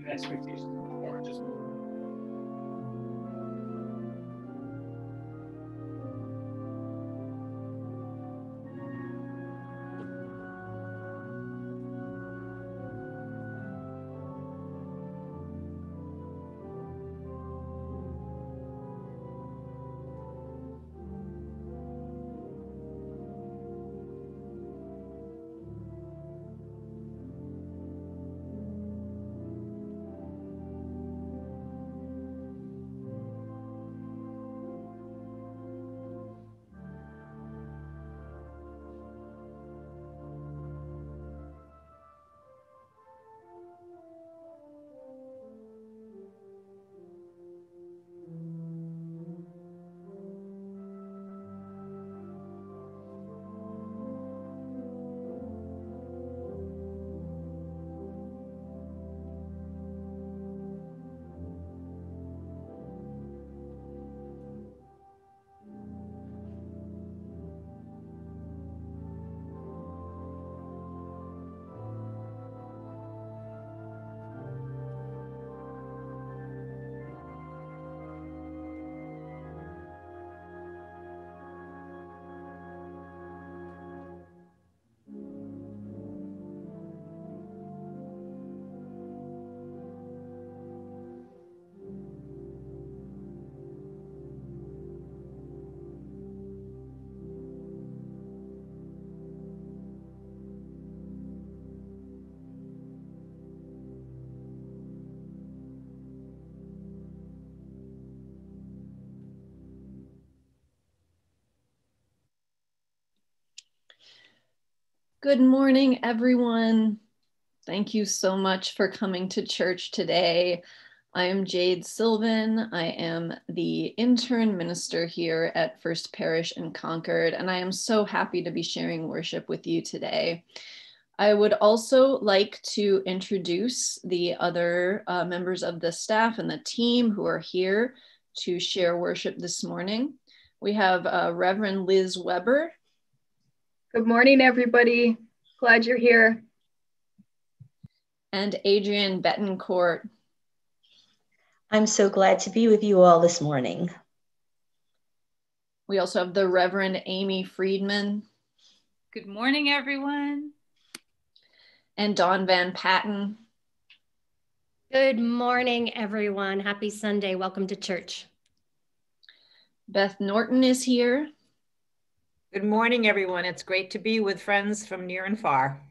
and expectations or just Good morning, everyone. Thank you so much for coming to church today. I am Jade Sylvan. I am the intern minister here at First Parish in Concord, and I am so happy to be sharing worship with you today. I would also like to introduce the other members of the staff and the team who are here to share worship this morning. We have Reverend Liz Weber. Good morning, everybody. Glad you're here. And Adrienne Betancourt. I'm so glad to be with you all this morning. We also have the Reverend Amy Friedman. Good morning, everyone. And Dawn Van Patten. Good morning, everyone. Happy Sunday. Welcome to church. Beth Norton is here. Good morning, everyone. It's great to be with friends from near and far.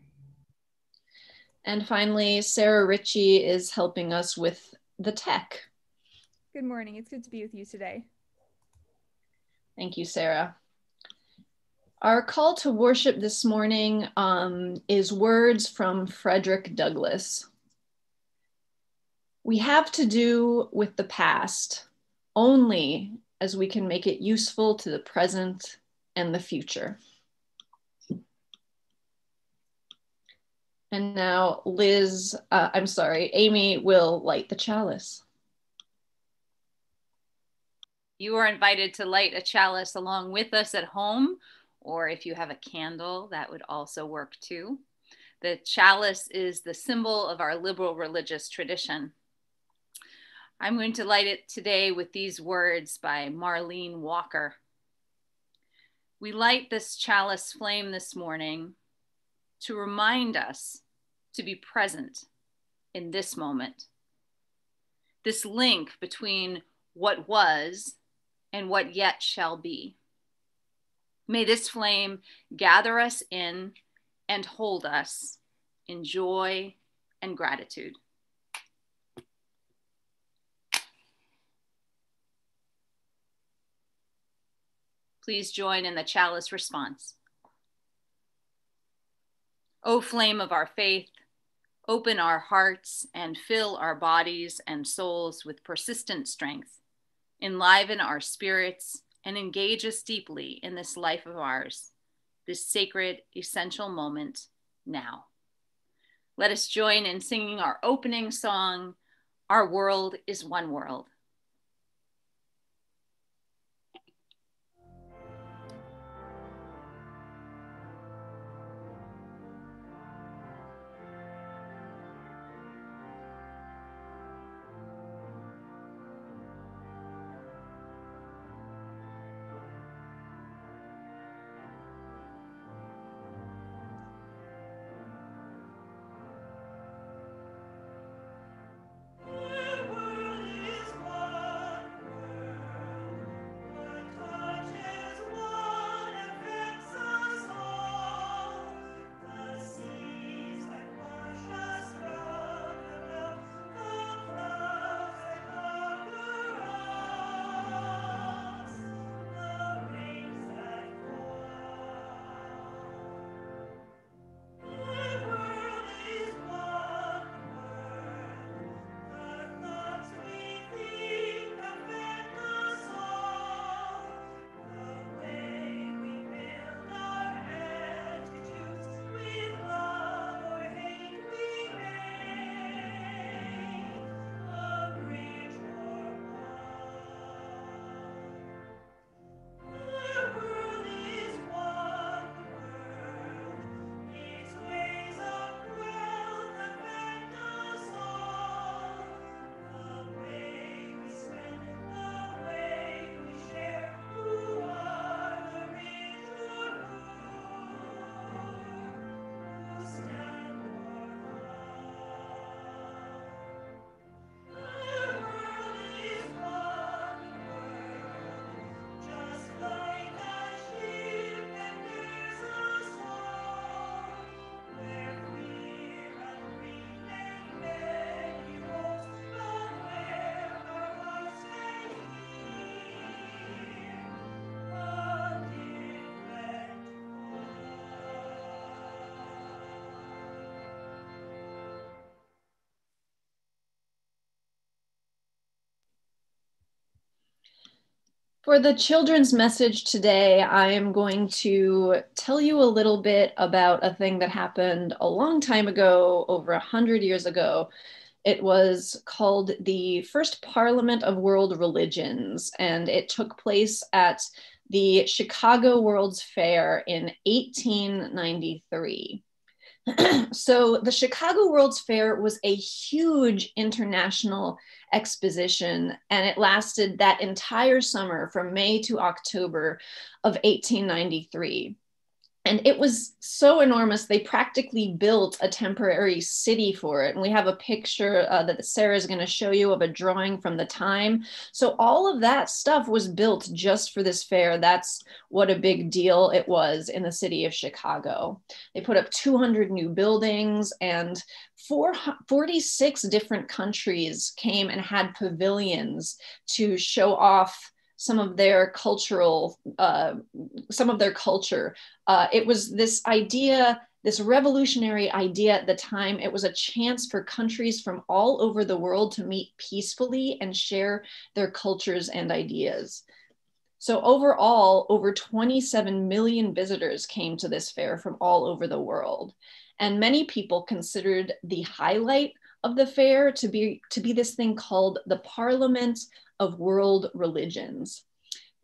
And finally, Sarah Ritchie is helping us with the tech. Good morning. It's good to be with you today. Thank you, Sarah. Our call to worship this morning is words from Frederick Douglass. We have to do with the past only as we can make it useful to the present and the future. And now Amy will light the chalice. You are invited to light a chalice along with us at home, or if you have a candle, that would also work too. The chalice is the symbol of our liberal religious tradition. I'm going to light it today with these words by Marlene Walker. We light this chalice flame this morning to remind us to be present in this moment. This link between what was and what yet shall be. May this flame gather us in and hold us in joy and gratitude. Please join in the chalice response. O flame of our faith, open our hearts and fill our bodies and souls with persistent strength. Enliven our spirits and engage us deeply in this life of ours, this sacred, essential moment now. Let us join in singing our opening song, Our World is One World. For the children's message today, I am going to tell you a little bit about a thing that happened a long time ago, over 100 years ago. It was called the First Parliament of World Religions, and it took place at the Chicago World's Fair in 1893. So the Chicago World's Fair was a huge international exposition, and it lasted that entire summer from May to October of 1893. And it was so enormous, they practically built a temporary city for it. And we have a picture that Sarah is going to show you of a drawing from the time. So all of that stuff was built just for this fair. That's what a big deal it was in the city of Chicago. They put up 200 new buildings, and 46 different countries came and had pavilions to show off some of their cultural, culture. It was this idea, this revolutionary idea at the time. It was a chance for countries from all over the world to meet peacefully and share their cultures and ideas. So overall, over 27 million visitors came to this fair from all over the world. And many people considered the highlight of the fair to be this thing called the Parliament of World Religions.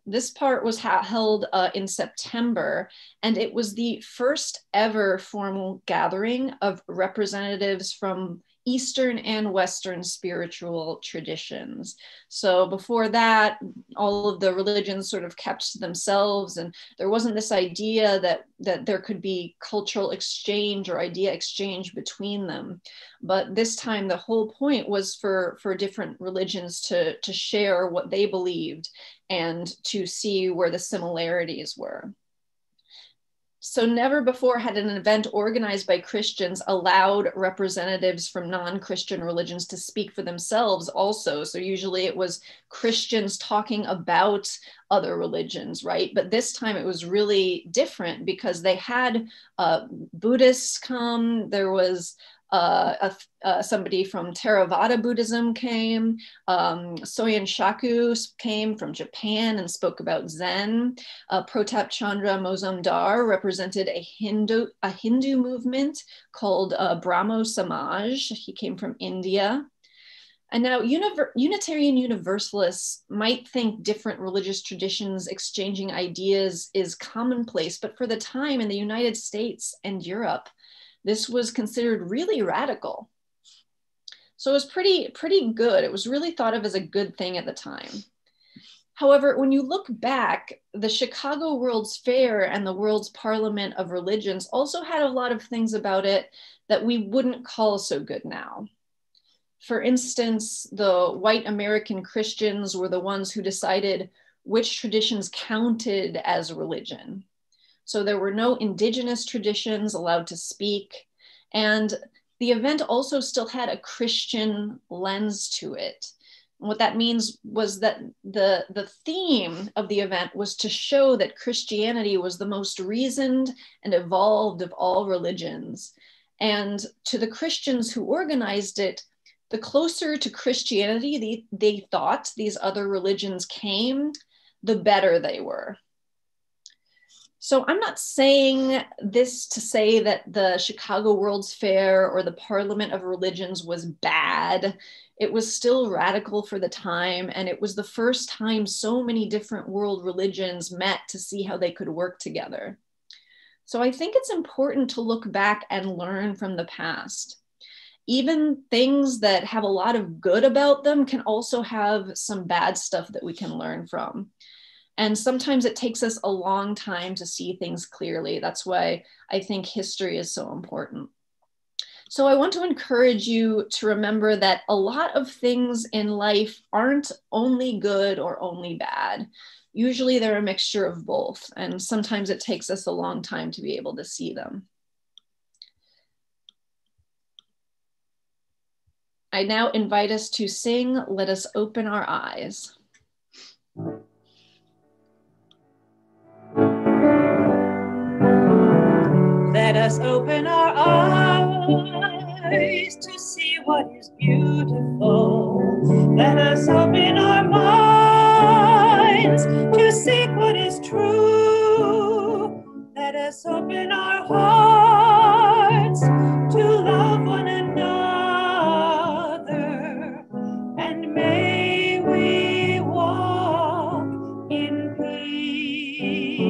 This part was held in September, and it was the first ever formal gathering of representatives from Eastern and Western spiritual traditions. So before that, all of the religions sort of kept to themselves, and there wasn't this idea that there could be cultural exchange or idea exchange between them. But this time, the whole point was for different religions to share what they believed and to see where the similarities were. So never before had an event organized by Christians allowed representatives from non-Christian religions to speak for themselves also. So usually it was Christians talking about other religions, right? But this time it was really different because they had Buddhists come. There was somebody from Theravada Buddhism came. Soyen Shaku came from Japan and spoke about Zen. Pratap Chandra Mozumdar represented a Hindu movement called Brahmo Samaj. He came from India. And now Unitarian Universalists might think different religious traditions exchanging ideas is commonplace, but for the time in the United States and Europe, this was considered really radical. So it was pretty good. It was really thought of as a good thing at the time. However, when you look back, the Chicago World's Fair and the World's Parliament of Religions also had a lot of things about it that we wouldn't call so good now. For instance, the white American Christians were the ones who decided which traditions counted as religion. So there were no indigenous traditions allowed to speak. And the event also still had a Christian lens to it. And what that means was that the theme of the event was to show that Christianity was the most reasoned and evolved of all religions. And to the Christians who organized it, the closer to Christianity they thought these other religions came, the better they were. So I'm not saying this to say that the Chicago World's Fair or the Parliament of Religions was bad. It was still radical for the time, and it was the first time so many different world religions met to see how they could work together. So I think it's important to look back and learn from the past. Even things that have a lot of good about them can also have some bad stuff that we can learn from. And sometimes it takes us a long time to see things clearly. That's why I think history is so important. So I want to encourage you to remember that a lot of things in life aren't only good or only bad. Usually they're a mixture of both, and sometimes it takes us a long time to be able to see them. I now invite us to sing "Let Us Open Our Eyes." Let us open our eyes to see what is beautiful. Let us open our minds to true. Let us open our hearts to love one another, and may we walk in peace.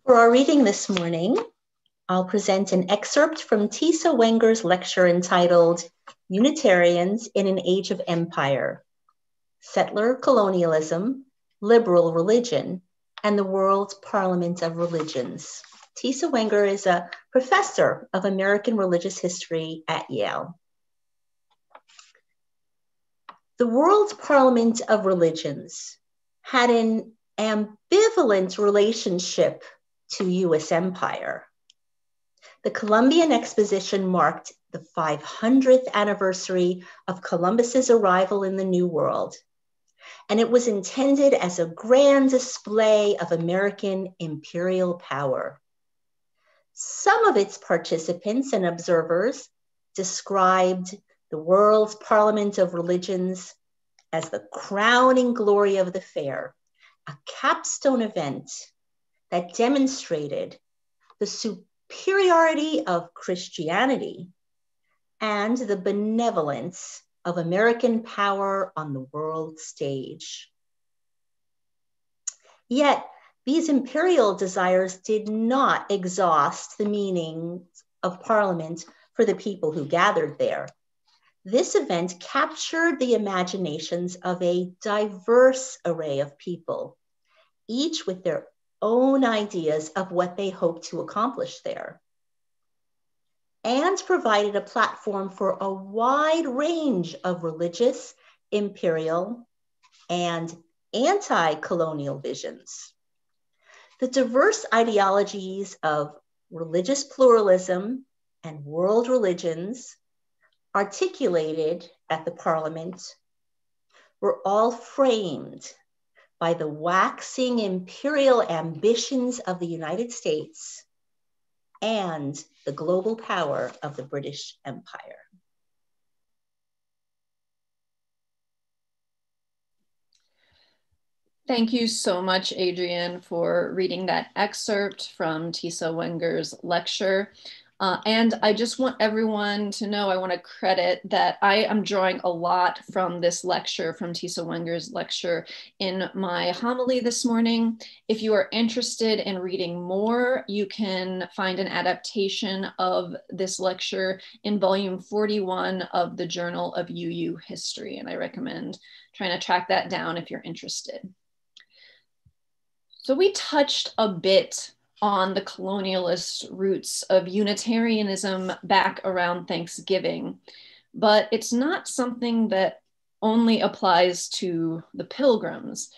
For our reading this morning, I'll present an excerpt from Tisa Wenger's lecture entitled Unitarians in an Age of Empire, Settler Colonialism, Liberal Religion, and the World's Parliament of Religions. Tisa Wenger is a professor of American religious history at Yale. The World's Parliament of Religions had an ambivalent relationship to U.S. empire. The Columbian Exposition marked the 500th anniversary of Columbus's arrival in the New World, and it was intended as a grand display of American imperial power. Some of its participants and observers described the World's Parliament of Religions as the crowning glory of the fair, a capstone event that demonstrated the superiority of Christianity and the benevolence of American power on the world stage. Yet, these imperial desires did not exhaust the meaning of Parliament for the people who gathered there. This event captured the imaginations of a diverse array of people, each with their own ideas of what they hoped to accomplish there, and provided a platform for a wide range of religious, imperial, and anti-colonial visions. The diverse ideologies of religious pluralism and world religions articulated at the Parliament were all framed by the waxing imperial ambitions of the United States and the global power of the British Empire. Thank you so much, Adrienne, for reading that excerpt from Tisa Wenger's lecture. And I just want everyone to know, I want to credit that I am drawing a lot from this lecture, from Tisa Wenger's lecture, in my homily this morning. If you are interested in reading more, you can find an adaptation of this lecture in volume 41 of the Journal of UU History, and I recommend trying to track that down if you're interested. So we touched a bit on the colonialist roots of Unitarianism back around Thanksgiving, but it's not something that only applies to the Pilgrims.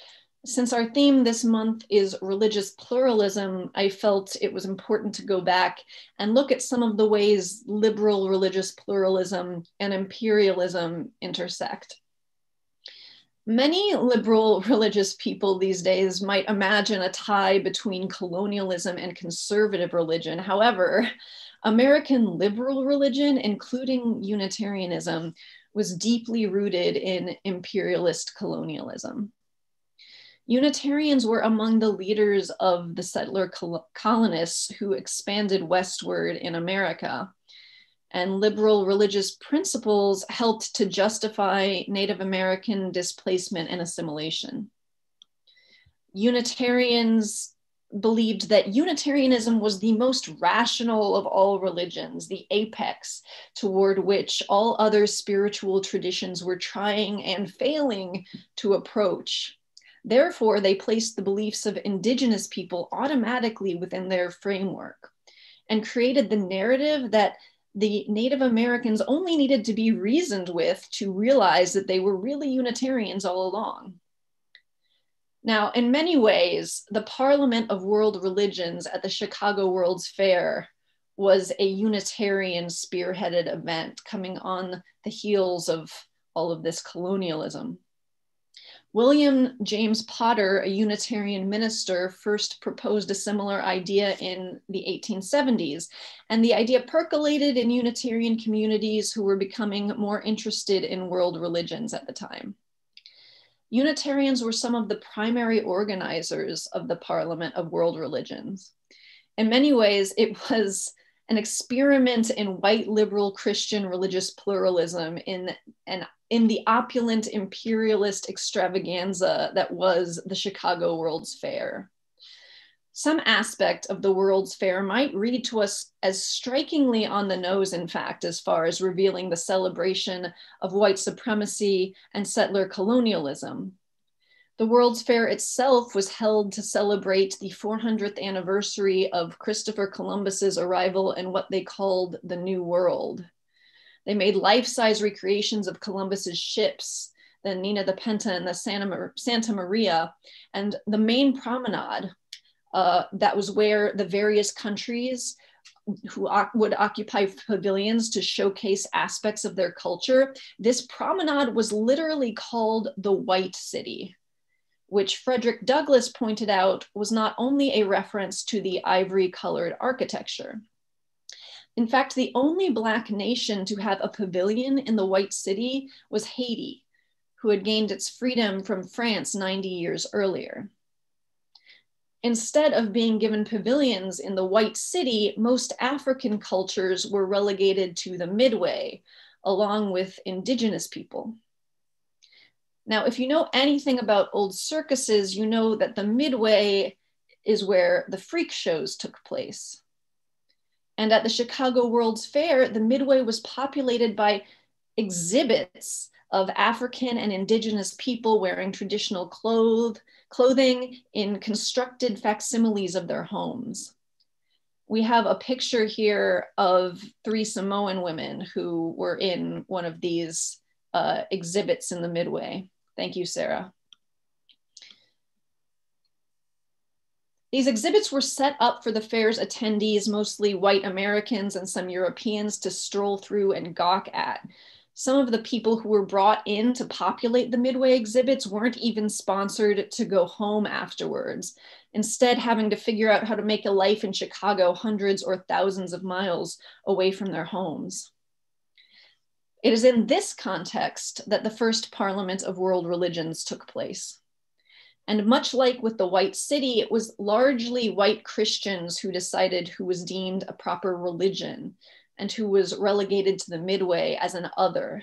Since our theme this month is religious pluralism, I felt it was important to go back and look at some of the ways liberal religious pluralism and imperialism intersect. Many liberal religious people these days might imagine a tie between colonialism and conservative religion. However, American liberal religion, including Unitarianism, was deeply rooted in imperialist colonialism. Unitarians were among the leaders of the settler colonists who expanded westward in America. And liberal religious principles helped to justify Native American displacement and assimilation. Unitarians believed that Unitarianism was the most rational of all religions, the apex toward which all other spiritual traditions were trying and failing to approach. Therefore, they placed the beliefs of indigenous people automatically within their framework and created the narrative that the Native Americans only needed to be reasoned with to realize that they were really Unitarians all along. Now, in many ways, the Parliament of World Religions at the Chicago World's Fair was a Unitarian spearheaded event coming on the heels of all of this colonialism. William James Potter, a Unitarian minister, first proposed a similar idea in the 1870s, and the idea percolated in Unitarian communities who were becoming more interested in world religions at the time. Unitarians were some of the primary organizers of the Parliament of World Religions. In many ways, it was an experiment in white liberal Christian religious pluralism in the opulent imperialist extravaganza that was the Chicago World's Fair. Some aspect of the World's Fair might read to us as strikingly on the nose, in fact, as far as revealing the celebration of white supremacy and settler colonialism. The World's Fair itself was held to celebrate the 400th anniversary of Christopher Columbus's arrival in what they called the New World. They made life-size recreations of Columbus's ships, the Nina the Pinta and the Santa Maria, and the main promenade. That was where the various countries who would occupy pavilions to showcase aspects of their culture. This promenade was literally called the White City, which Frederick Douglass pointed out was not only a reference to the ivory-colored architecture. In fact, the only Black nation to have a pavilion in the White City was Haiti, who had gained its freedom from France 90 years earlier. Instead of being given pavilions in the White City, most African cultures were relegated to the Midway, along with indigenous people. Now, if you know anything about old circuses, you know that the Midway is where the freak shows took place. And at the Chicago World's Fair, the Midway was populated by exhibits of African and indigenous people wearing traditional clothing in constructed facsimiles of their homes. We have a picture here of 3 Samoan women who were in one of these exhibits in the Midway. Thank you, Sarah. These exhibits were set up for the fair's attendees, mostly white Americans and some Europeans, to stroll through and gawk at. Some of the people who were brought in to populate the Midway exhibits weren't even sponsored to go home afterwards, instead having to figure out how to make a life in Chicago hundreds or thousands of miles away from their homes. It is in this context that the first Parliament of World Religions took place. And much like with the White City, it was largely white Christians who decided who was deemed a proper religion and who was relegated to the Midway as an other.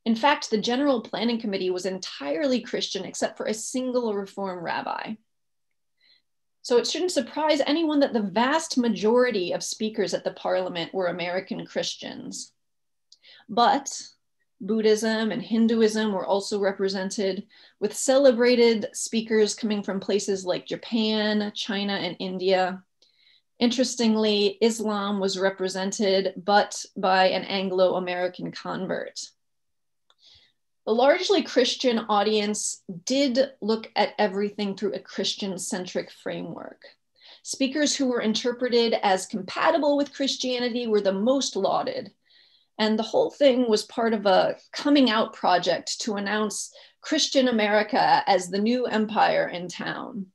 In fact, the General Planning Committee was entirely Christian except for a single Reform rabbi. So it shouldn't surprise anyone that the vast majority of speakers at the Parliament were American Christians. But Buddhism and Hinduism were also represented, with celebrated speakers coming from places like Japan, China, and India. Interestingly, Islam was represented, but by an Anglo-American convert. The largely Christian audience did look at everything through a Christian-centric framework. Speakers who were interpreted as compatible with Christianity were the most lauded. And the whole thing was part of a coming out project to announce Christian America as the new empire in town.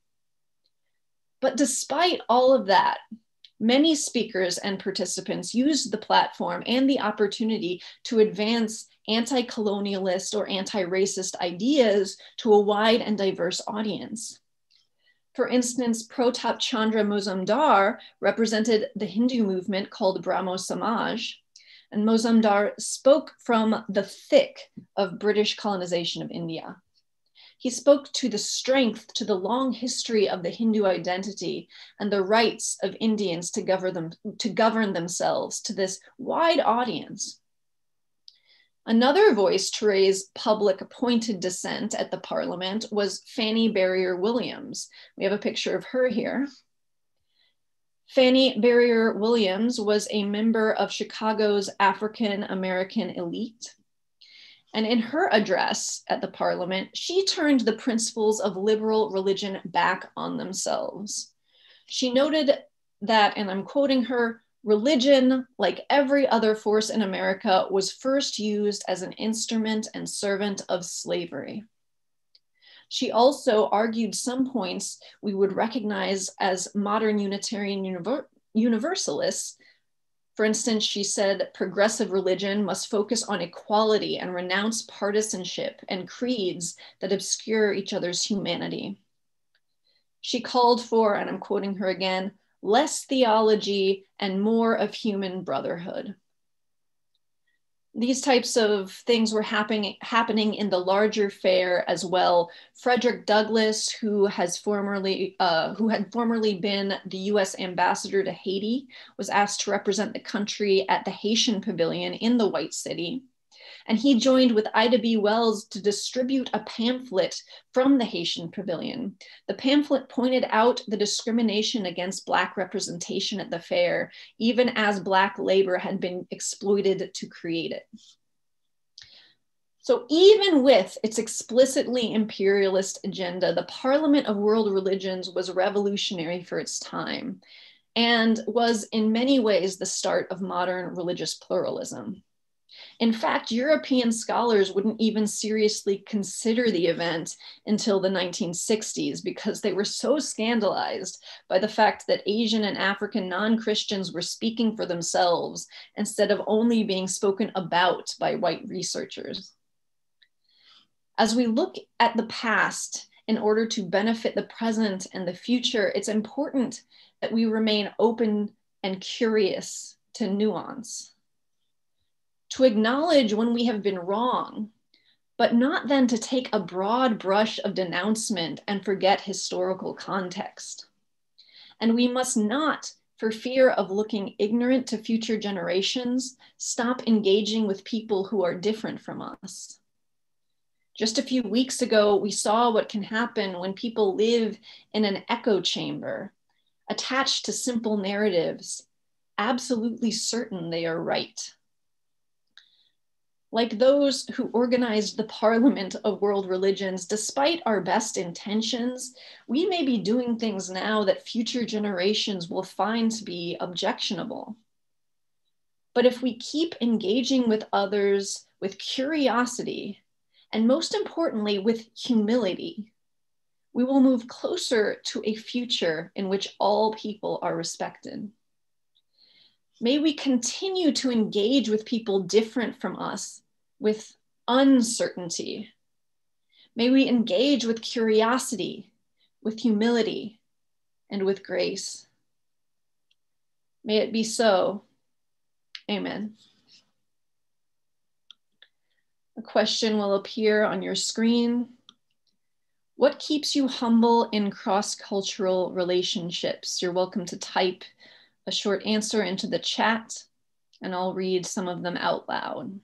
But despite all of that, many speakers and participants used the platform and the opportunity to advance anti-colonialist or anti-racist ideas to a wide and diverse audience. For instance, Pratap Chandra Mazumdar represented the Hindu movement called Brahmo Samaj, and Mazumdar spoke from the thick of British colonization of India. He spoke to the strength, to the long history of the Hindu identity and the rights of Indians to govern themselves to this wide audience. Another voice to raise public appointed dissent at the Parliament was Fanny Berrier-Williams. We have a picture of her here. Fanny Berrier-Williams was a member of Chicago's African American elite. And in her address at the Parliament, she turned the principles of liberal religion back on themselves. She noted that, and I'm quoting her, religion, like every other force in America, was first used as an instrument and servant of slavery. She also argued some points we would recognize as modern Unitarian Universalists. For instance, she said progressive religion must focus on equality and renounce partisanship and creeds that obscure each other's humanity. She called for, and I'm quoting her again, less theology and more of human brotherhood. These types of things were happening in the larger fair as well. Frederick Douglass, who had formerly been the US ambassador to Haiti, was asked to represent the country at the Haitian Pavilion in the White City. And he joined with Ida B. Wells to distribute a pamphlet from the Haitian Pavilion. The pamphlet pointed out the discrimination against Black representation at the fair, even as Black labor had been exploited to create it. So even with its explicitly imperialist agenda, the Parliament of World Religions was revolutionary for its time and was in many ways the start of modern religious pluralism. In fact, European scholars wouldn't even seriously consider the event until the 1960s because they were so scandalized by the fact that Asian and African non-Christians were speaking for themselves instead of only being spoken about by white researchers. As we look at the past in order to benefit the present and the future, it's important that we remain open and curious to nuance. To acknowledge when we have been wrong, but not then to take a broad brush of denouncement and forget historical context. And we must not, for fear of looking ignorant to future generations, stop engaging with people who are different from us. Just a few weeks ago, we saw what can happen when people live in an echo chamber, attached to simple narratives, absolutely certain they are right. Like those who organized the Parliament of World Religions, despite our best intentions, we may be doing things now that future generations will find to be objectionable. But if we keep engaging with others with curiosity, and most importantly, with humility, we will move closer to a future in which all people are respected. May we continue to engage with people different from us with uncertainty. May we engage with curiosity, with humility, and with grace. May it be so. Amen. A question will appear on your screen. What keeps you humble in cross-cultural relationships? You're welcome to type a short answer into the chat, and I'll read some of them out loud.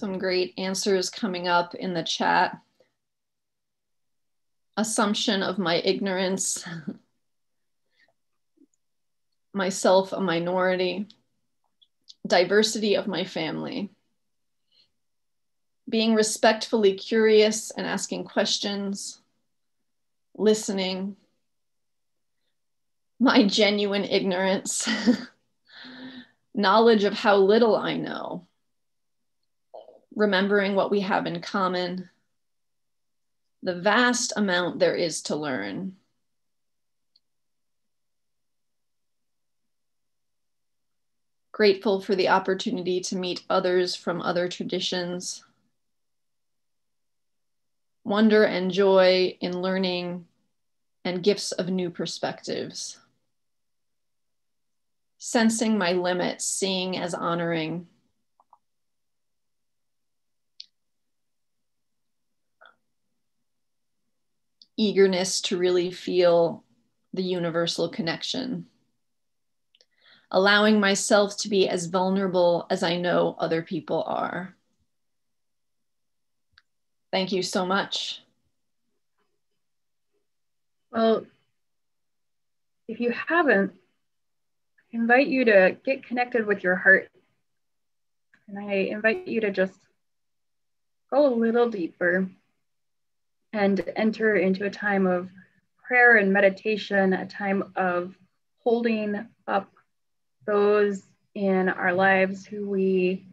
Some great answers coming up in the chat. Assumption of my ignorance. Myself a minority. Diversity of my family. Being respectfully curious and asking questions. Listening. My genuine ignorance. knowledge of how little I know, remembering what we have in common, the vast amount there is to learn. Grateful for the opportunity to meet others from other traditions. Wonder and joy in learning and gifts of new perspectives. Sensing my limits, seeing as honoring. Eagerness to really feel the universal connection. Allowing myself to be as vulnerable as I know other people are. Thank you so much. Well, if you haven't, I invite you to get connected with your heart. And I invite you to just go a little deeper and enter into a time of prayer and meditation, a time of holding up those in our lives who we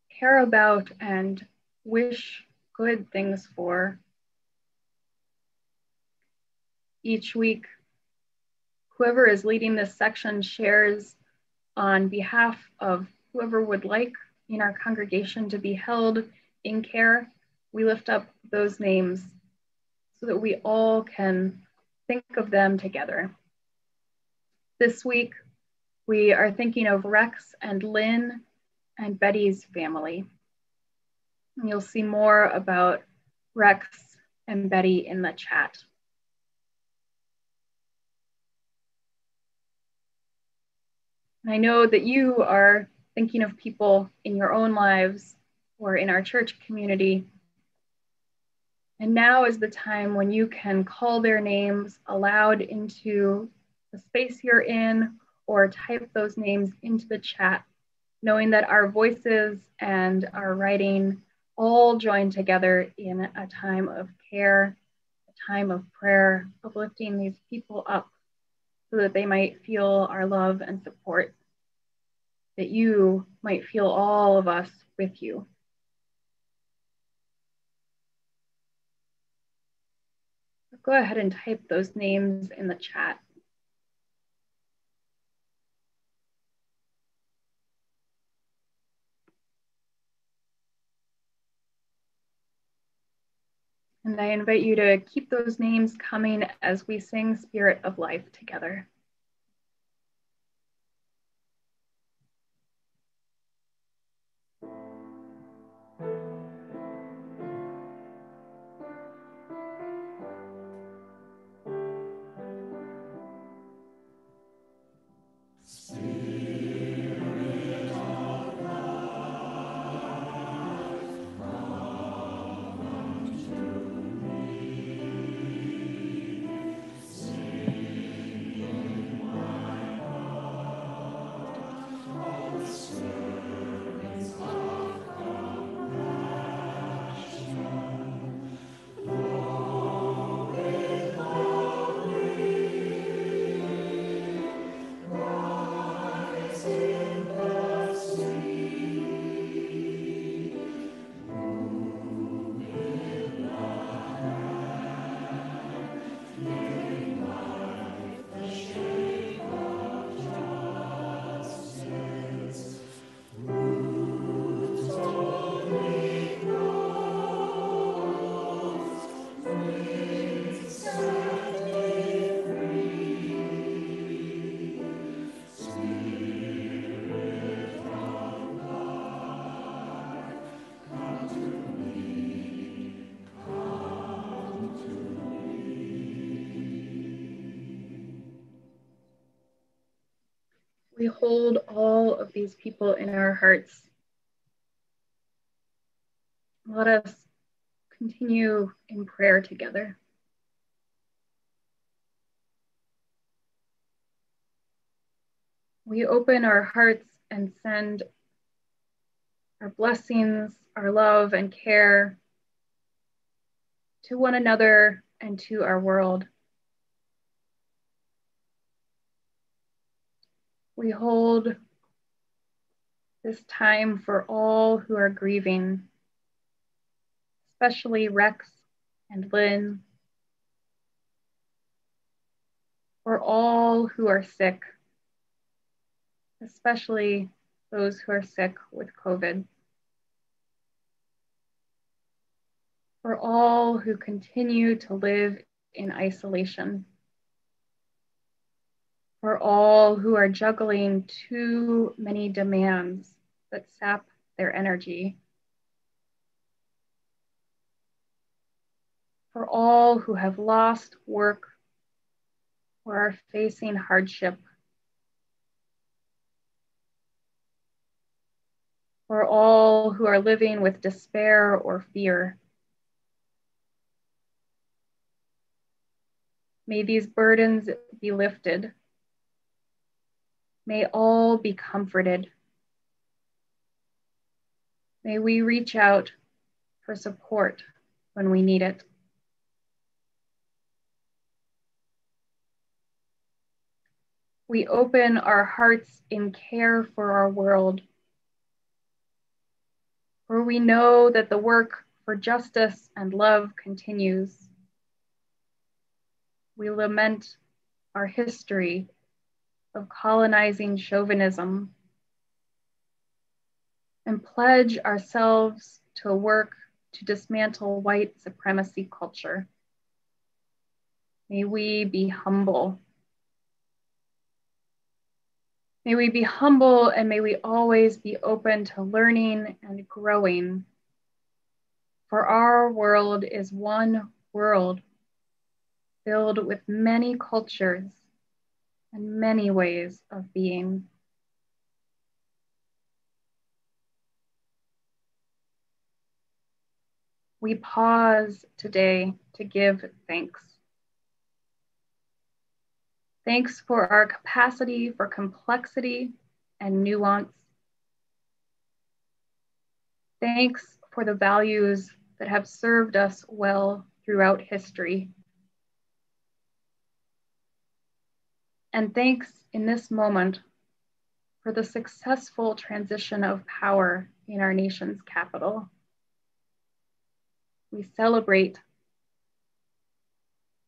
care about and wish good things for. Each week, whoever is leading this section shares on behalf of whoever would like in our congregation to be held in care. We lift up those names so that we all can think of them together. This week, we are thinking of Rex and Lynn and Betty's family. And you'll see more about Rex and Betty in the chat. And I know that you are thinking of people in your own lives or in our church community. And now is the time when you can call their names aloud into the space you're in or type those names into the chat, knowing that our voices and our writing all join together in a time of care, a time of prayer, uplifting these people up so that they might feel our love and support, that you might feel all of us with you. Go ahead and type those names in the chat. And I invite you to keep those names coming as we sing Spirit of Life together. We hold all of these people in our hearts. Let us continue in prayer together. We open our hearts and send our blessings, our love and care to one another and to our world. We hold this time for all who are grieving, especially Rex and Lynn, for all who are sick, especially those who are sick with COVID, for all who continue to live in isolation, for all who are juggling too many demands that sap their energy, for all who have lost work or are facing hardship, for all who are living with despair or fear. May these burdens be lifted. May all be comforted. May we reach out for support when we need it. We open our hearts in care for our world, for we know that the work for justice and love continues. We lament our history of colonizing chauvinism and pledge ourselves to a work to dismantle white supremacy culture. May we be humble. May we be humble, and may we always be open to learning and growing. For our world is one world filled with many cultures and many ways of being. We pause today to give thanks. Thanks for our capacity for complexity and nuance. Thanks for the values that have served us well throughout history. And thanks in this moment for the successful transition of power in our nation's capital. We celebrate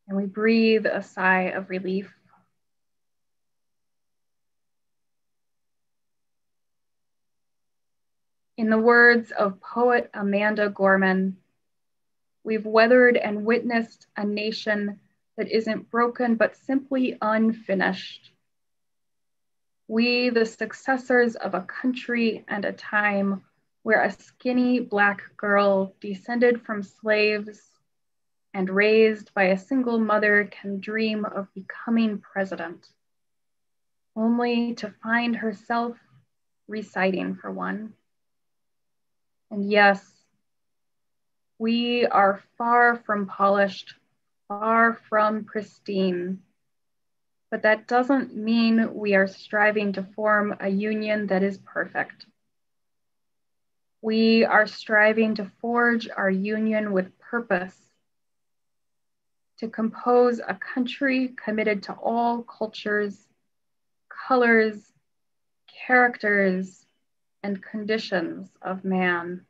and we breathe a sigh of relief. In the words of poet Amanda Gorman, we've weathered and witnessed a nation that isn't broken, but simply unfinished. We, the successors of a country and a time where a skinny Black girl descended from slaves and raised by a single mother can dream of becoming president, only to find herself reciting for one. And yes, we are far from polished, far from pristine, but that doesn't mean we are striving to form a union that is perfect. We are striving to forge our union with purpose, to compose a country committed to all cultures, colors, characters, and conditions of man.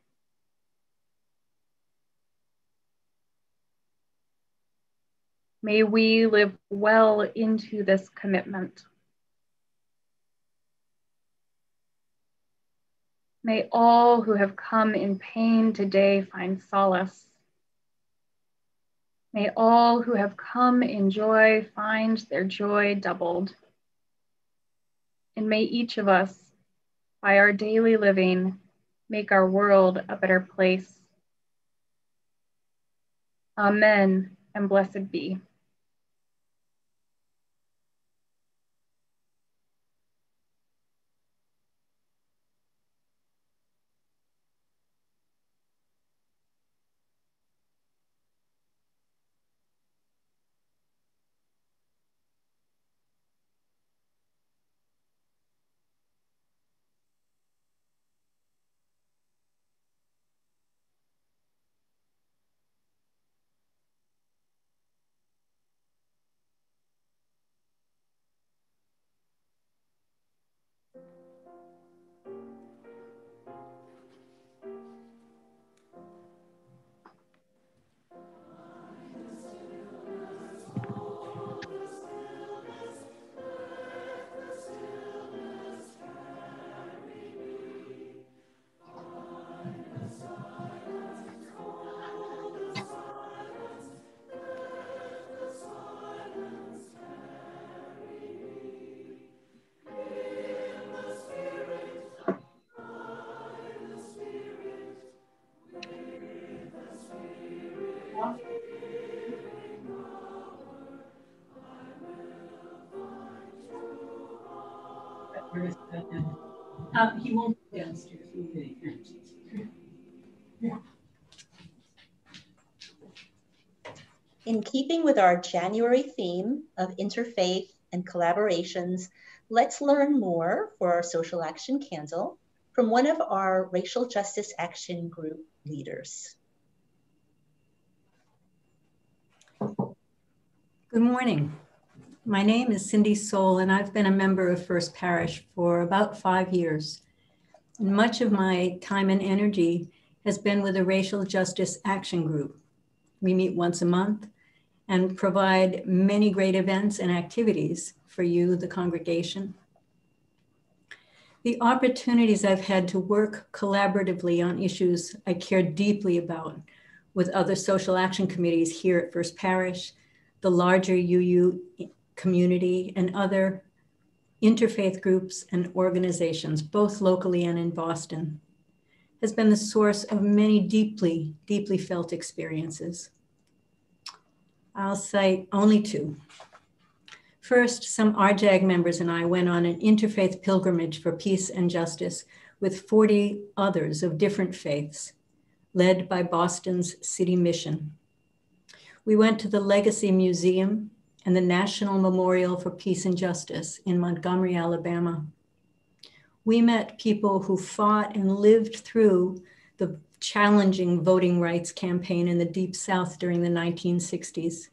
May we live well into this commitment. May all who have come in pain today find solace. May all who have come in joy find their joy doubled. And may each of us, by our daily living, make our world a better place. Amen, and blessed be. He won't go downstairs. In keeping with our January theme of interfaith and collaborations, let's learn more for our social action candle from one of our Racial Justice Action Group leaders. Good morning. My name is Cindy Soul, and I've been a member of First Parish for about 5 years. And much of my time and energy has been with the Racial Justice Action Group. We meet once a month and provide many great events and activities for you, the congregation. The opportunities I've had to work collaboratively on issues I care deeply about with other social action committees here at First Parish, the larger UU community, and other interfaith groups and organizations, both locally and in Boston, has been the source of many deeply, deeply felt experiences. I'll cite only 2. First, some RJAG members and I went on an interfaith pilgrimage for peace and justice with 40 others of different faiths, led by Boston's City Mission. We went to the Legacy Museum and the National Memorial for Peace and Justice in Montgomery, Alabama. We met people who fought and lived through the challenging voting rights campaign in the Deep South during the 1960s.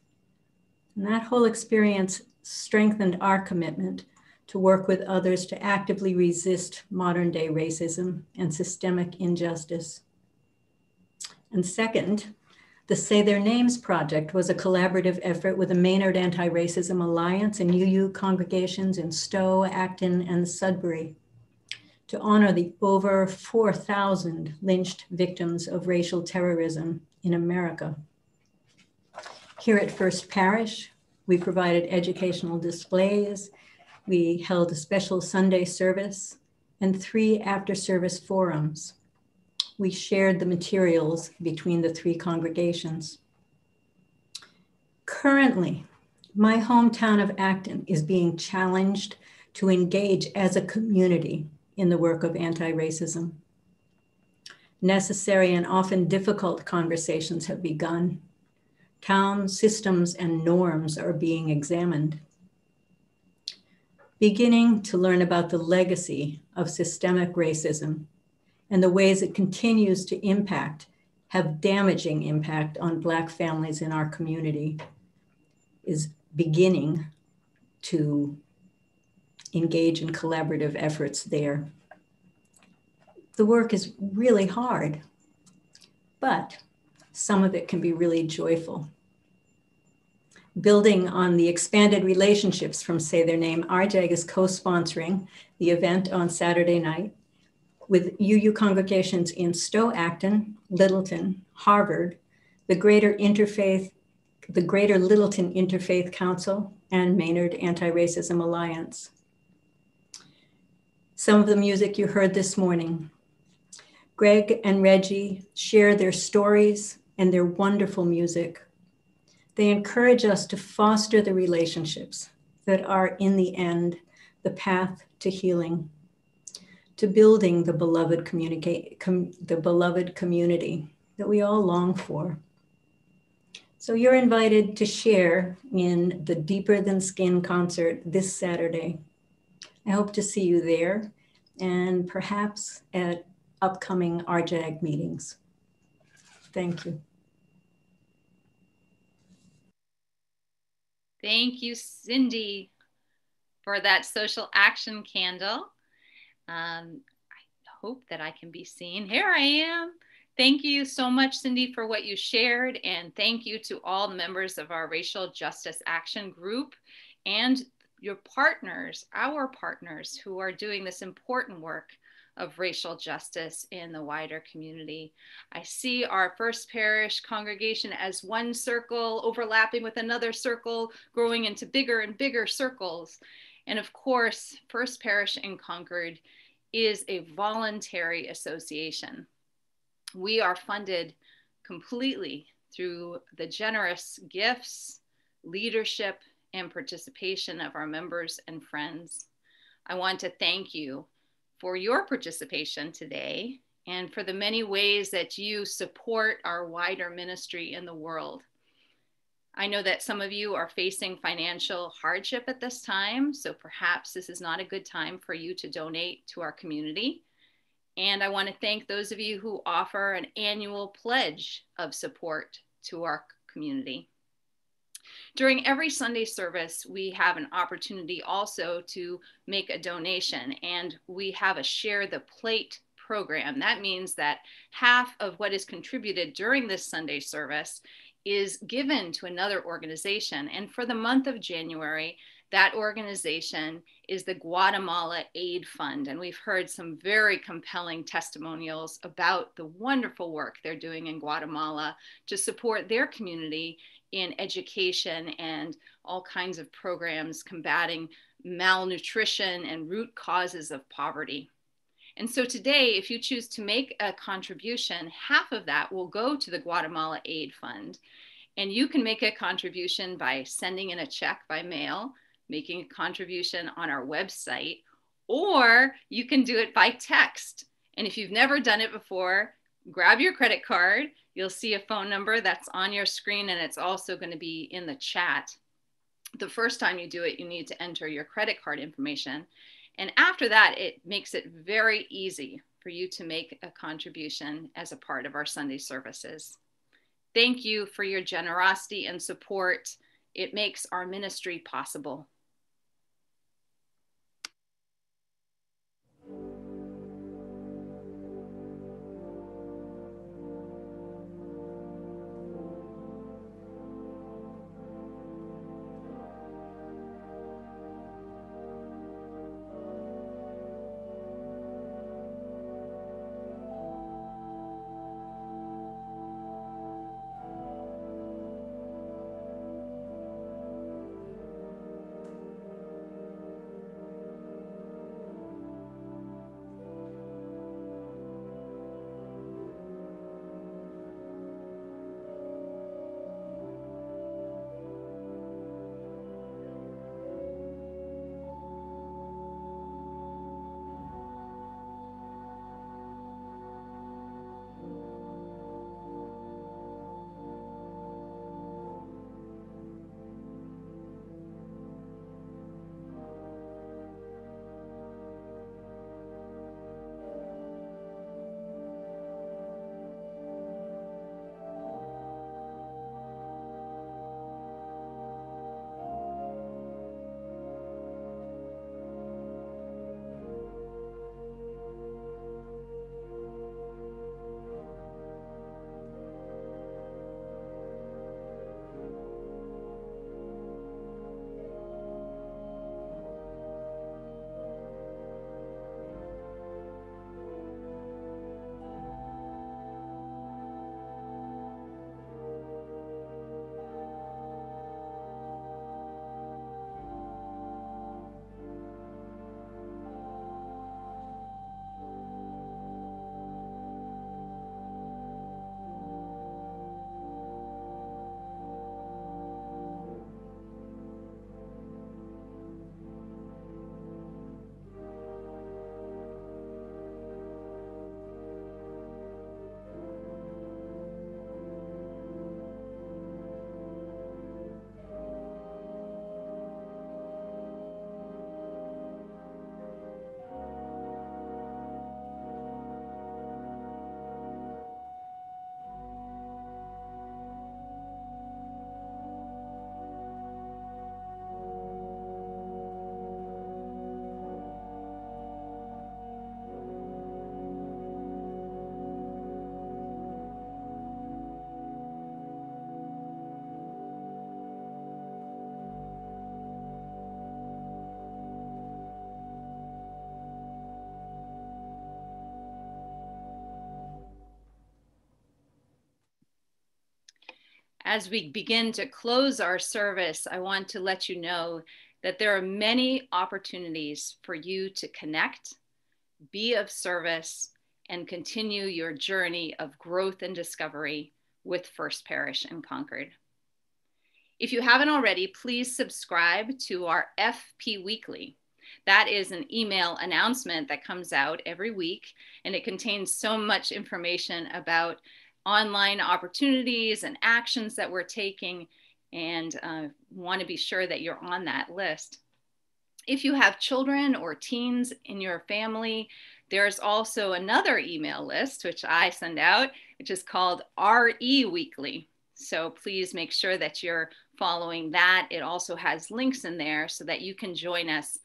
And that whole experience strengthened our commitment to work with others to actively resist modern day racism and systemic injustice. And second, the Say Their Names project was a collaborative effort with the Maynard Anti-Racism Alliance and UU congregations in Stowe, Acton, and Sudbury to honor the over 4,000 lynched victims of racial terrorism in America. Here at First Parish, we provided educational displays, we held a special Sunday service, and 3 after-service forums. We shared the materials between the 3 congregations. Currently, my hometown of Acton is being challenged to engage as a community in the work of anti-racism. Necessary and often difficult conversations have begun. Town systems and norms are being examined. Beginning to learn about the legacy of systemic racism and the ways it continues to have damaging impact on Black families in our community is beginning to engage in collaborative efforts there. The work is really hard, but some of it can be really joyful. Building on the expanded relationships from Say Their Name, RJAG is co-sponsoring the event on Saturday night with UU congregations in Stowe, Acton, Littleton, Harvard, the Greater Littleton Interfaith Council, and Maynard Anti-Racism Alliance. Some of the music you heard this morning. Greg and Reggie share their stories and their wonderful music. They encourage us to foster the relationships that are, in the end, the path to healing, to building the beloved community that we all long for. So you're invited to share in the Deeper Than Skin concert this Saturday. I hope to see you there and perhaps at upcoming RJAG meetings. Thank you. Thank you, Cindy, for that social action candle. I hope that I can be seen. Here I am. Thank you so much, Cindy, for what you shared. And thank you to all the members of our Racial Justice Action Group and your partners, our partners who are doing this important work of racial justice in the wider community. I see our First Parish congregation as one circle overlapping with another circle, growing into bigger and bigger circles. And of course, First Parish in Concord is a voluntary association. We are funded completely through the generous gifts, leadership, and participation of our members and friends. I want to thank you for your participation today and for the many ways that you support our wider ministry in the world. I know that some of you are facing financial hardship at this time, so perhaps this is not a good time for you to donate to our community. And I want to thank those of you who offer an annual pledge of support to our community. During every Sunday service, we have an opportunity also to make a donation, and we have a Share the Plate program. That means that half of what is contributed during this Sunday service is given to another organization. And for the month of January, that organization is the Guatemala Aid Fund. And we've heard some very compelling testimonials about the wonderful work they're doing in Guatemala to support their community in education and all kinds of programs combating malnutrition and root causes of poverty. And so today, if you choose to make a contribution, half of that will go to the Guatemala Aid Fund. And you can make a contribution by sending in a check by mail, making a contribution on our website, or you can do it by text. And if you've never done it before, grab your credit card. You'll see a phone number that's on your screen, and it's also going to be in the chat. The first time you do it, you need to enter your credit card information. And after that, it makes it very easy for you to make a contribution as a part of our Sunday services. Thank you for your generosity and support. It makes our ministry possible. As we begin to close our service, I want to let you know that there are many opportunities for you to connect, be of service, and continue your journey of growth and discovery with First Parish in Concord. If you haven't already, please subscribe to our FP Weekly. That is an email announcement that comes out every week, and it contains so much information about online opportunities and actions that we're taking, and want to be sure that you're on that list. If you have children or teens in your family, there's also another email list, which I send out, which is called RE Weekly. So please make sure that you're following that. It also has links in there so that you can join us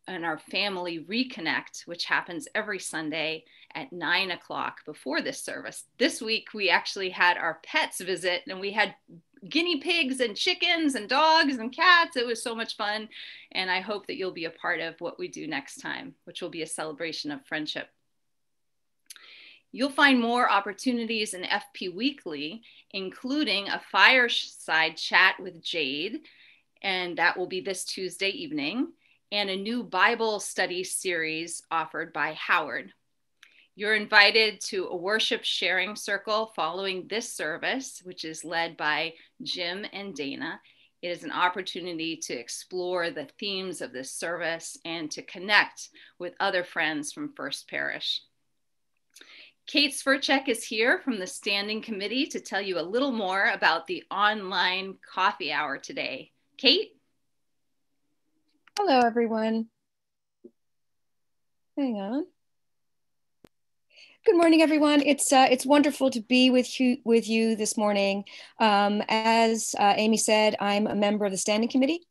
in our family Reconnect, which happens every Sunday at 9 o'clock before this service. This week, we actually had our pets visit, and we had guinea pigs and chickens and dogs and cats. It was so much fun. And I hope that you'll be a part of what we do next time, which will be a celebration of friendship. You'll find more opportunities in FP Weekly, including a fireside chat with Jade, and that will be this Tuesday evening, and a new Bible study series offered by Howard. You're invited to a worship sharing circle following this service, which is led by Jim and Dana. It is an opportunity to explore the themes of this service and to connect with other friends from First Parish. Kate Sverchek is here from the Standing Committee to tell you a little more about the online coffee hour today. Kate? Hello, everyone. Hang on. Good morning, everyone. It's wonderful to be with you this morning. As Amy said, I'm a member of the Standing Committee,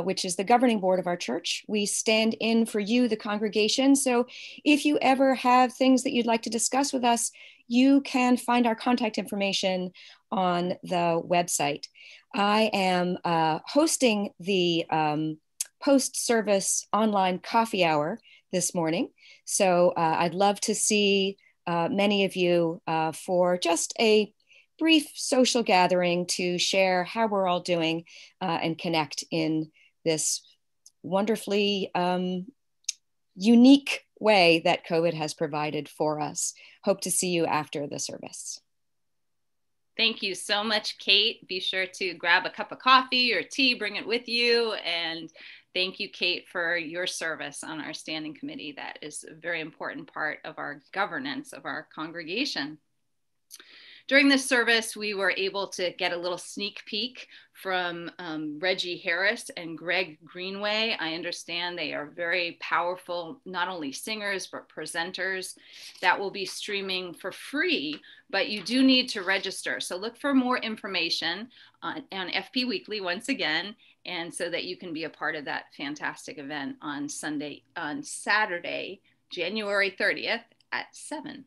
which is the governing board of our church. We stand in for you, the congregation. So if you ever have things that you'd like to discuss with us, you can find our contact information on the website. I am hosting the post-service online coffee hour this morning. So I'd love to see many of you for just a brief social gathering to share how we're all doing and connect in this wonderfully unique way that COVID has provided for us. Hope to see you after the service. Thank you so much, Kate. Be sure to grab a cup of coffee or tea, bring it with you. And thank you, Kate, for your service on our standing committee. That is a very important part of our governance of our congregation. During this service, we were able to get a little sneak peek from Reggie Harris and Greg Greenway. I understand they are very powerful, not only singers, but presenters. That will be streaming for free, but you do need to register. So look for more information on FP Weekly once again, and so that you can be a part of that fantastic event on Saturday, January 30th at 7.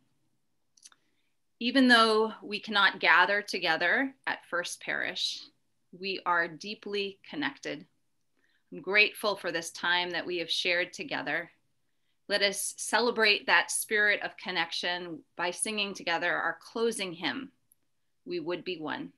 Even though we cannot gather together at First Parish, we are deeply connected. I'm grateful for this time that we have shared together. Let us celebrate that spirit of connection by singing together our closing hymn, "We Would Be One."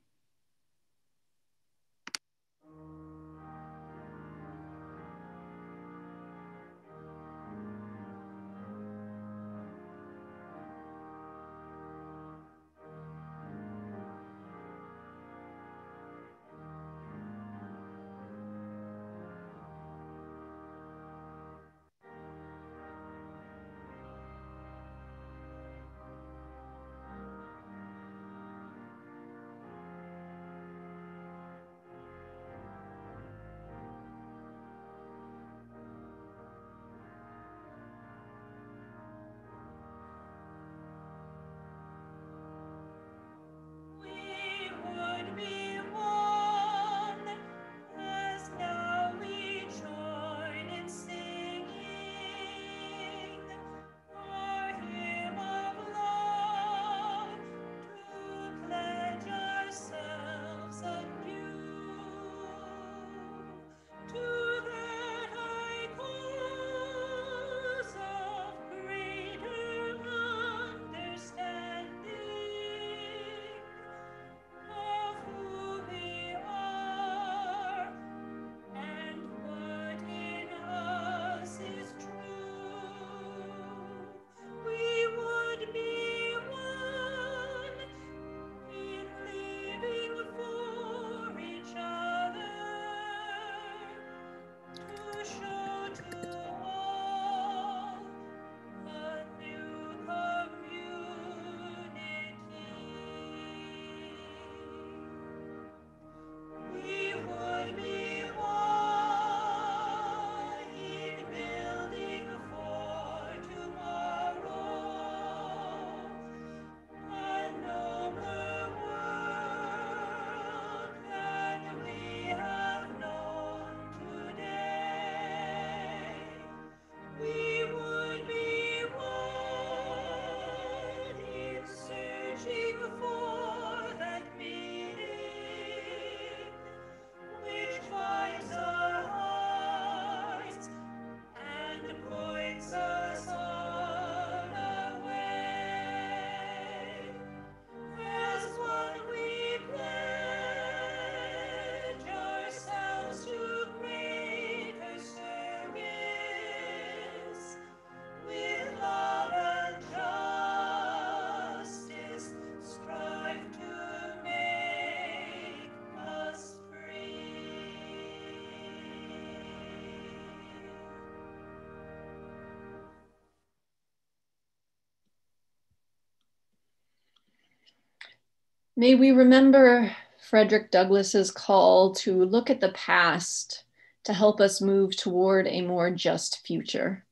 May we remember Frederick Douglass's call to look at the past to help us move toward a more just future.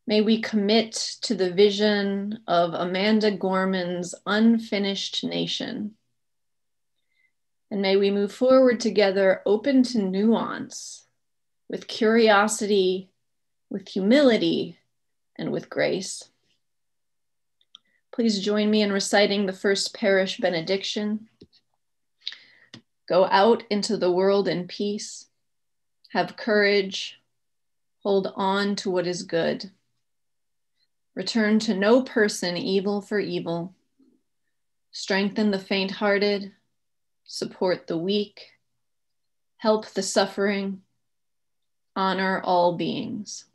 May we commit to the vision of Amanda Gorman's unfinished nation. And may we move forward together open to nuance, with curiosity, with humility, and with grace. Please join me in reciting the first parish benediction. Go out into the world in peace. Have courage. Hold on to what is good. Return to no person evil for evil. Strengthen the faint-hearted. Support the weak. Help the suffering. Honor all beings.